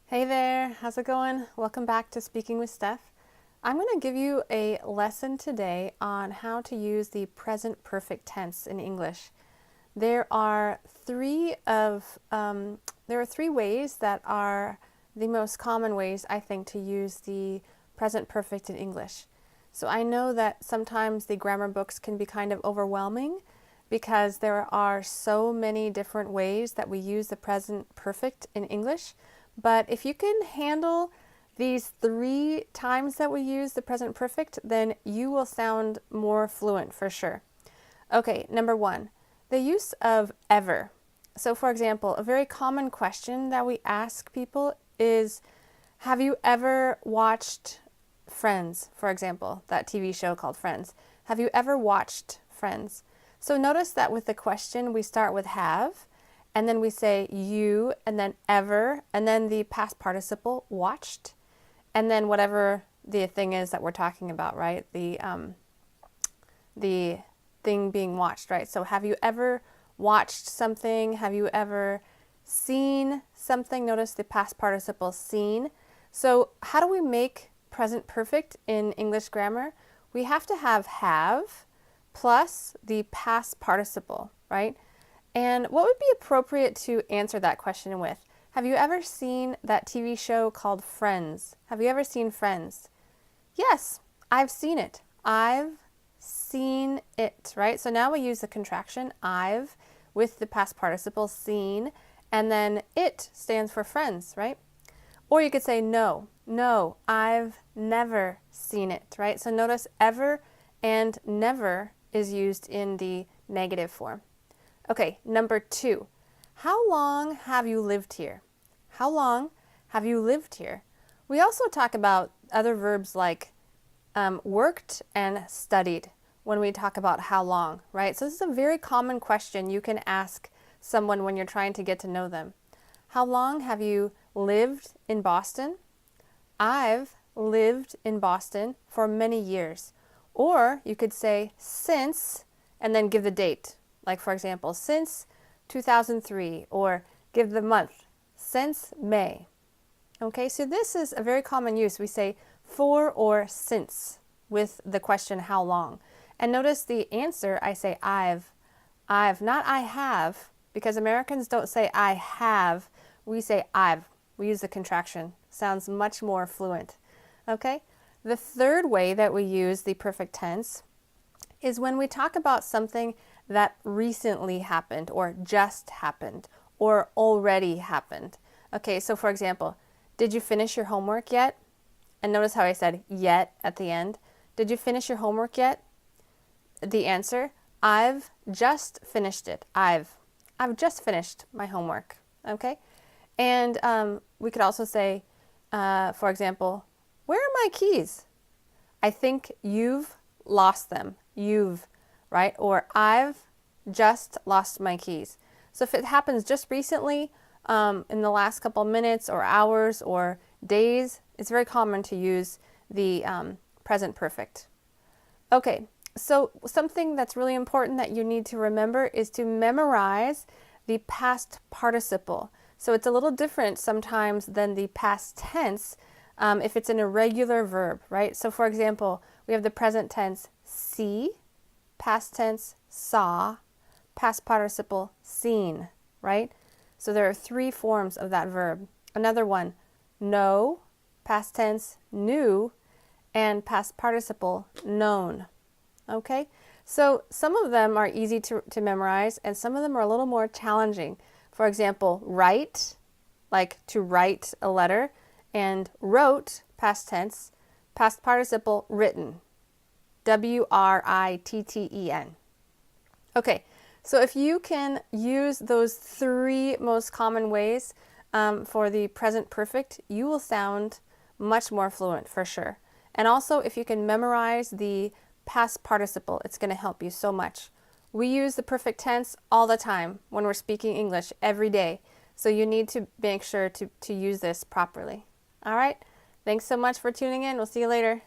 Hey there, how's it going? Welcome back to Speaking with Steph. I'm going to give you a lesson today on how to use the present perfect tense in English. There are three ways that are the most common ways, I think, to use the present perfect in English. So I know that sometimes the grammar books can be kind of overwhelming because there are so many different ways that we use the present perfect in English. But if you can handle these 3 times that we use the present perfect, then you will sound more fluent for sure. Okay, number 1, the use of ever. So for example, a very common question that we ask people is, have you ever watched Friends, for example, that TV show called Friends? Have you ever watched Friends? So notice that with the question, we start with have, and then we say you, and then ever, and then the past participle, watched, and then whatever the thing is that we're talking about, right? The thing being watched, right? So have you ever watched something? Have you ever seen something? Notice the past participle, seen. So how do we make present perfect in English grammar? We have to have plus the past participle, right? And what would be appropriate to answer that question with? Have you ever seen that TV show called Friends? Have you ever seen Friends? Yes, I've seen it. I've seen it, right? So now we use the contraction I've with the past participle seen, and then it stands for friends, right? Or you could say no, I've never seen it, right? So notice ever and never is used in the negative form. Okay, number 2, how long have you lived here? How long have you lived here? We also talk about other verbs like worked and studied when we talk about how long, right? So this is a very common question you can ask someone when you're trying to get to know them. How long have you lived in Boston? I've lived in Boston for many years. Or you could say since and then give the date. Like for example, since 2003, or give the month, since May. Okay, so this is a very common use. We say for or since with the question how long. And notice the answer, I say I've, not I have, because Americans don't say I have, we say I've. We use the contraction. Sounds much more fluent. Okay? The third way that we use the perfect tense is when we talk about something that recently happened, or just happened, or already happened. Okay, so for example, did you finish your homework yet? And notice how I said yet at the end. Did you finish your homework yet? The answer, I've just finished it. I've just finished my homework. Okay? And we could also say, for example, where are my keys? I think you've lost them. You've, right? Or I've just lost my keys. So if it happens just recently, in the last couple minutes or hours or days, it's very common to use the present perfect. Okay, so something that's really important that you need to remember is to memorize the past participle. So it's a little different sometimes than the past tense if it's an irregular verb, right? So for example, we have the present tense see, past tense saw, past participle seen, right? So there are 3 forms of that verb. Another one, know, past tense knew, and past participle known. Okay? So some of them are easy to memorize, and some of them are a little more challenging. For example, write, like to write a letter, and wrote, past tense, past participle written. W-R-I-T-T-E-N. Okay, so if you can use those 3 most common ways for the present perfect, you will sound much more fluent for sure. And also, if you can memorize the past participle, it's going to help you so much. We use the perfect tense all the time when we're speaking English every day. So you need to make sure to use this properly. All right? Thanks so much for tuning in. We'll see you later.